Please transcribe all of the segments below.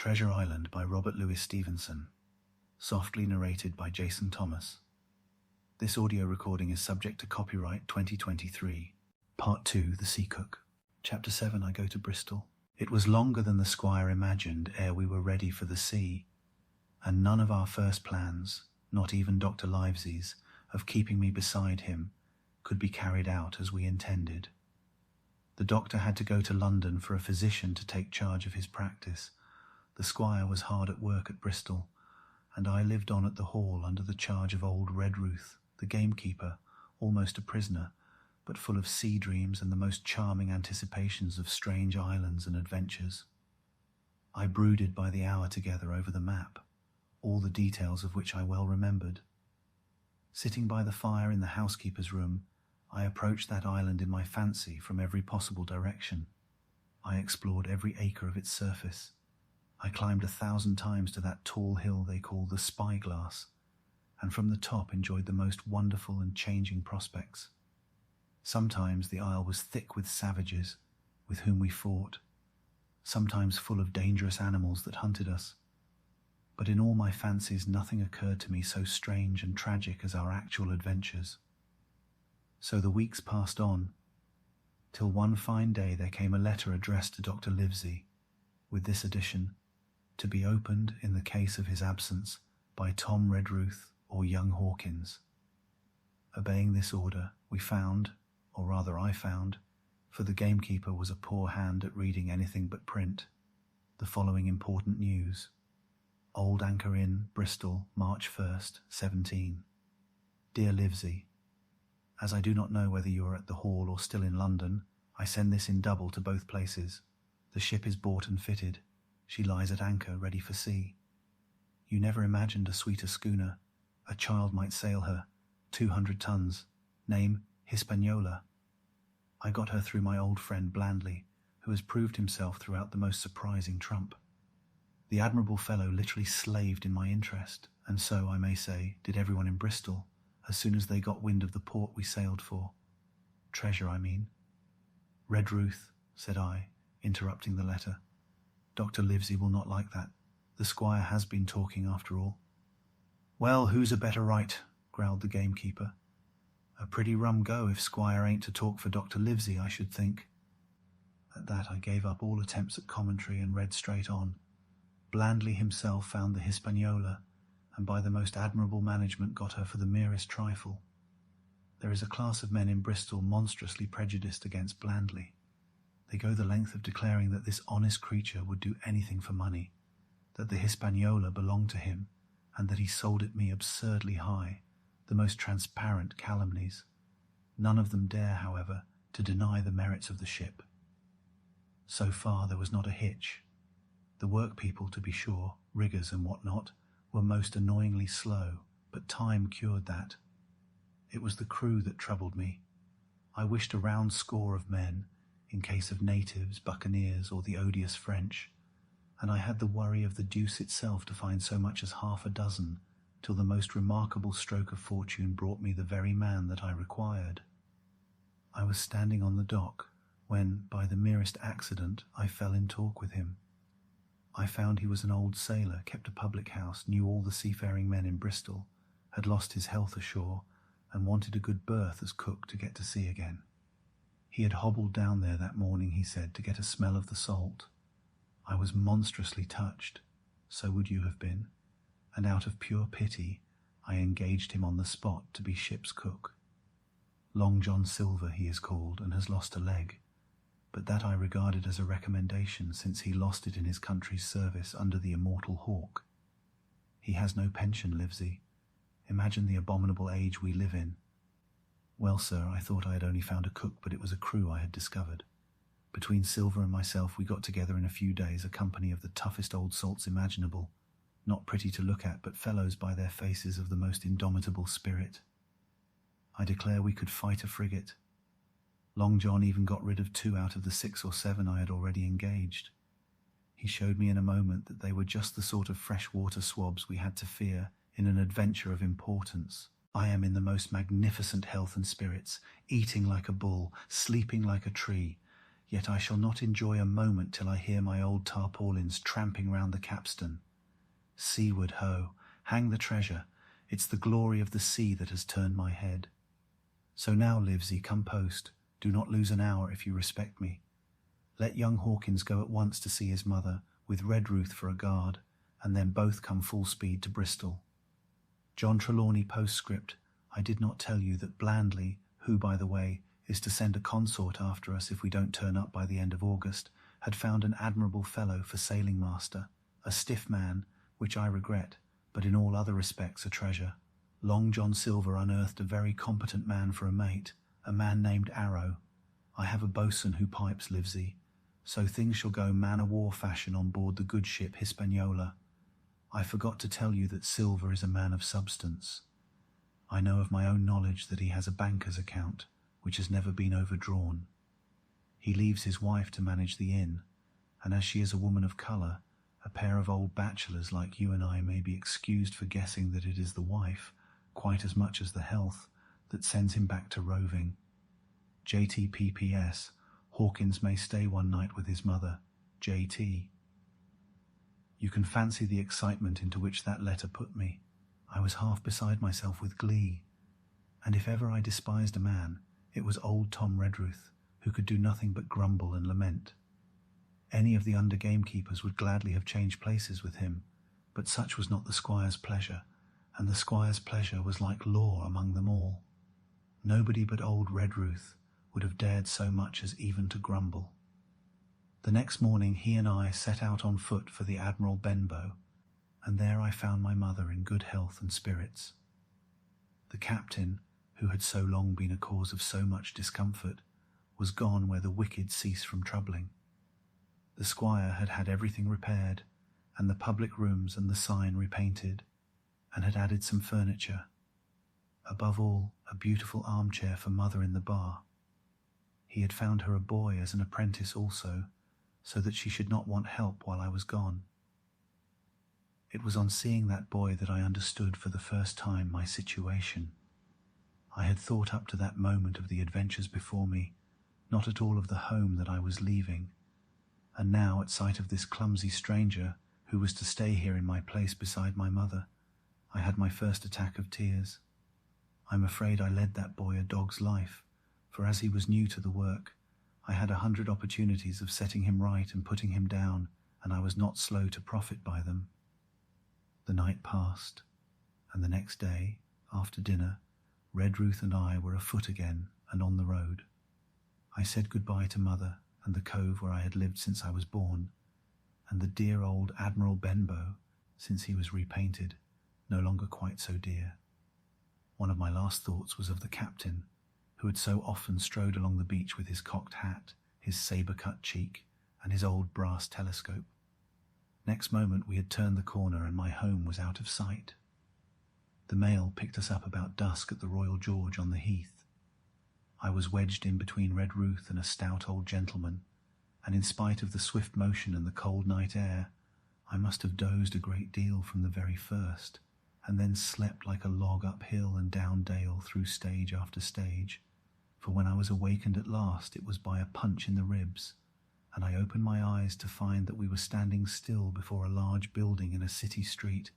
Treasure Island by Robert Louis Stevenson. Softly narrated by Jason Thomas. This audio recording is subject to copyright 2023. Part 2, The Sea Cook. Chapter 7, I Go to Bristol. It was longer than the squire imagined ere we were ready for the sea, and none of our first plans, not even Dr. Livesey's, of keeping me beside him, could be carried out as we intended. The doctor had to go to London for a physician to take charge of his practice. The squire was hard at work at Bristol, and I lived on at the Hall under the charge of old Redruth, the gamekeeper, almost a prisoner, but full of sea dreams and the most charming anticipations of strange islands and adventures. I brooded by the hour together over the map, all the details of which I well remembered. Sitting by the fire in the housekeeper's room, I approached that island in my fancy from every possible direction. I explored every acre of its surface. I climbed 1,000 times to that tall hill they call the Spyglass, and from the top enjoyed the most wonderful and changing prospects. Sometimes the isle was thick with savages, with whom we fought, sometimes full of dangerous animals that hunted us. But in all my fancies nothing occurred to me so strange and tragic as our actual adventures. So the weeks passed on, till one fine day there came a letter addressed to Dr. Livesey, with this addition: to be opened in the case of his absence by Tom Redruth or young Hawkins. Obeying this order, we found, or rather I found, for the gamekeeper was a poor hand at reading anything but print, the following important news. Old Anchor Inn, Bristol, March 1st, 17. Dear Livesey, as I do not know whether you are at the Hall or still in London, I send this in double to both places. The ship is bought and fitted. She lies at anchor, ready for sea. You never imagined a sweeter schooner. A child might sail her, 200 tons. Name, Hispaniola. I got her through my old friend Blandley, who has proved himself throughout the most surprising trump. The admirable fellow literally slaved in my interest, and so, I may say, did everyone in Bristol, as soon as they got wind of the port we sailed for. Treasure, I mean. Redruth, said I, interrupting the letter. Dr. Livesey will not like that. The squire has been talking after all. Well, who's a better right? Growled the gamekeeper. A pretty rum go if squire ain't to talk for Dr. Livesey, I should think. At that I gave up all attempts at commentary and read straight on. Blandley himself found the Hispaniola, and by the most admirable management got her for the merest trifle. There is a class of men in Bristol monstrously prejudiced against Blandley. They go the length of declaring that this honest creature would do anything for money, that the Hispaniola belonged to him, and that he sold it me absurdly high, the most transparent calumnies. None of them dare, however, to deny the merits of the ship. So far there was not a hitch. The workpeople, to be sure, riggers and what not, were most annoyingly slow, but time cured that. It was the crew that troubled me. I wished a round score of men, in case of natives, buccaneers, or the odious French, and I had the worry of the deuce itself to find so much as half a dozen, till the most remarkable stroke of fortune brought me the very man that I required. I was standing on the dock, when, by the merest accident, I fell in talk with him. I found he was an old sailor, kept a public house, knew all the seafaring men in Bristol, had lost his health ashore, and wanted a good berth as cook to get to sea again. He had hobbled down there that morning, he said, to get a smell of the salt. I was monstrously touched, so would you have been, and out of pure pity I engaged him on the spot to be ship's cook. Long John Silver he is called, and has lost a leg, but that I regarded as a recommendation, since he lost it in his country's service under the immortal Hawke. He has no pension, Livesey. Imagine the abominable age we live in. Well, sir, I thought I had only found a cook, but it was a crew I had discovered. Between Silver and myself we got together in a few days a company of the toughest old salts imaginable, not pretty to look at, but fellows by their faces of the most indomitable spirit. I declare we could fight a frigate. Long John even got rid of 2 out of the 6 or 7 I had already engaged. He showed me in a moment that they were just the sort of freshwater swabs we had to fear in an adventure of importance. I am in the most magnificent health and spirits, eating like a bull, sleeping like a tree, Yet I shall not enjoy a moment till I hear my old tarpaulins tramping round the capstan. Seaward, ho, hang the treasure, it's the glory of the sea that has turned my head. So now, Livesey, come post, do not lose an hour if you respect me. Let young Hawkins go at once to see his mother, with Redruth for a guard, and then both come full speed to Bristol. John Trelawney postscript, I did not tell you that Blandley, who, by the way, is to send a consort after us if we don't turn up by the end of August, had found an admirable fellow for sailing master, a stiff man, which I regret, but in all other respects a treasure. Long John Silver unearthed a very competent man for a mate, a man named Arrow. I have a boatswain who pipes, Livesey, so things shall go man-o'-war fashion on board the good ship Hispaniola. I forgot to tell you that Silver is a man of substance. I know of my own knowledge that he has a banker's account, which has never been overdrawn. He leaves his wife to manage the inn, and as she is a woman of colour, a pair of old bachelors like you and I may be excused for guessing that it is the wife, quite as much as the health, that sends him back to roving. JTPPS, Hawkins may stay one night with his mother, JT. You can fancy the excitement into which that letter put me. I was half beside myself with glee, and if ever I despised a man, it was old Tom Redruth, who could do nothing but grumble and lament. Any of the under gamekeepers would gladly have changed places with him, but such was not the squire's pleasure, and the squire's pleasure was like law among them all. Nobody but old Redruth would have dared so much as even to grumble. The next morning he and I set out on foot for the Admiral Benbow, and there I found my mother in good health and spirits. The captain, who had so long been a cause of so much discomfort, was gone where the wicked cease from troubling. The squire had had everything repaired, and the public rooms and the sign repainted, and had added some furniture. Above all, a beautiful armchair for mother in the bar. He had found her a boy as an apprentice also, so that she should not want help while I was gone. It was on seeing that boy that I understood for the first time my situation. I had thought up to that moment of the adventures before me, not at all of the home that I was leaving, and now at sight of this clumsy stranger who was to stay here in my place beside my mother, I had my first attack of tears. I'm afraid I led that boy a dog's life, for as he was new to the work, I had 100 opportunities of setting him right and putting him down, and I was not slow to profit by them. The night passed, and the next day, after dinner, Redruth and I were afoot again and on the road. I said goodbye to mother and the cove where I had lived since I was born, and the dear old Admiral Benbow, since he was repainted, no longer quite so dear. One of my last thoughts was of the captain, who had so often strode along the beach with his cocked hat, his sabre-cut cheek, and his old brass telescope. Next moment we had turned the corner and my home was out of sight. The mail picked us up about dusk at the Royal George on the heath. I was wedged in between Redruth and a stout old gentleman, and in spite of the swift motion and the cold night air, I must have dozed a great deal from the very first, and then slept like a log up hill and down dale through stage after stage, for when I was awakened at last it was by a punch in the ribs, and I opened my eyes to find that we were standing still before a large building in a city street,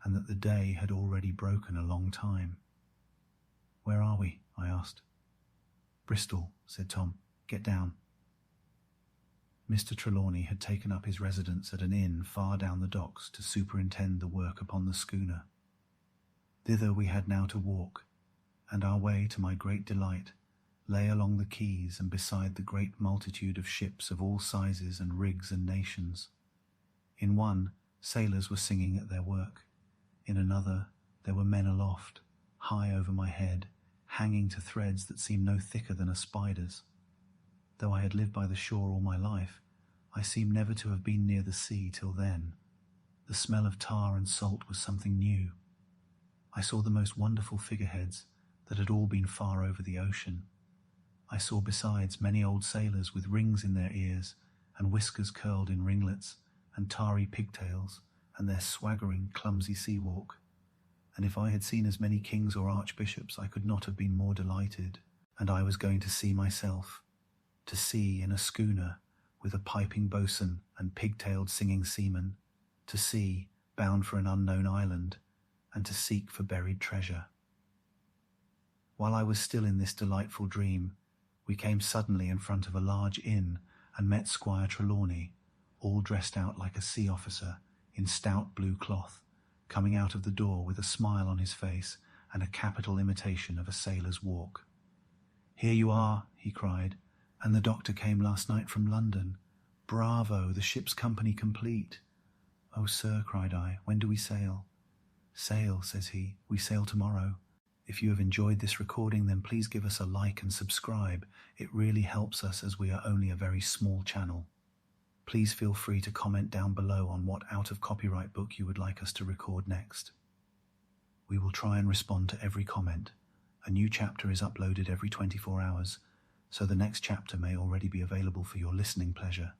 and that the day had already broken a long time. "Where are we?" I asked. "Bristol," said Tom. "Get down." Mr. Trelawney had taken up his residence at an inn far down the docks to superintend the work upon the schooner. Thither we had now to walk, and our way, to my great delight, lay along the quays and beside the great multitude of ships of all sizes and rigs and nations. In one, sailors were singing at their work. In another, there were men aloft, high over my head, hanging to threads that seemed no thicker than a spider's. Though I had lived by the shore all my life, I seemed never to have been near the sea till then. The smell of tar and salt was something new. I saw the most wonderful figureheads that had all been far over the ocean. I saw besides many old sailors with rings in their ears and whiskers curled in ringlets and tarry pigtails and their swaggering, clumsy sea walk. And if I had seen as many kings or archbishops, I could not have been more delighted, and I was going to see myself. to sea in a schooner with a piping boatswain and pigtailed singing seamen, to sea bound for an unknown island, and to seek for buried treasure. While I was still in this delightful dream, we came suddenly in front of a large inn and met Squire Trelawney, all dressed out like a sea officer in stout blue cloth, coming out of the door with a smile on his face and a capital imitation of a sailor's walk. "Here you are," he cried, "and the doctor came last night from London. Bravo, the ship's company complete." "Oh, sir," cried I, "when do we sail?" "Sail," says he, "we sail tomorrow." If you have enjoyed this recording, then please give us a like and subscribe. It really helps us as we are only a very small channel. Please feel free to comment down below on what out of copyright book you would like us to record next. We will try and respond to every comment. A new chapter is uploaded every 24 hours, so the next chapter may already be available for your listening pleasure.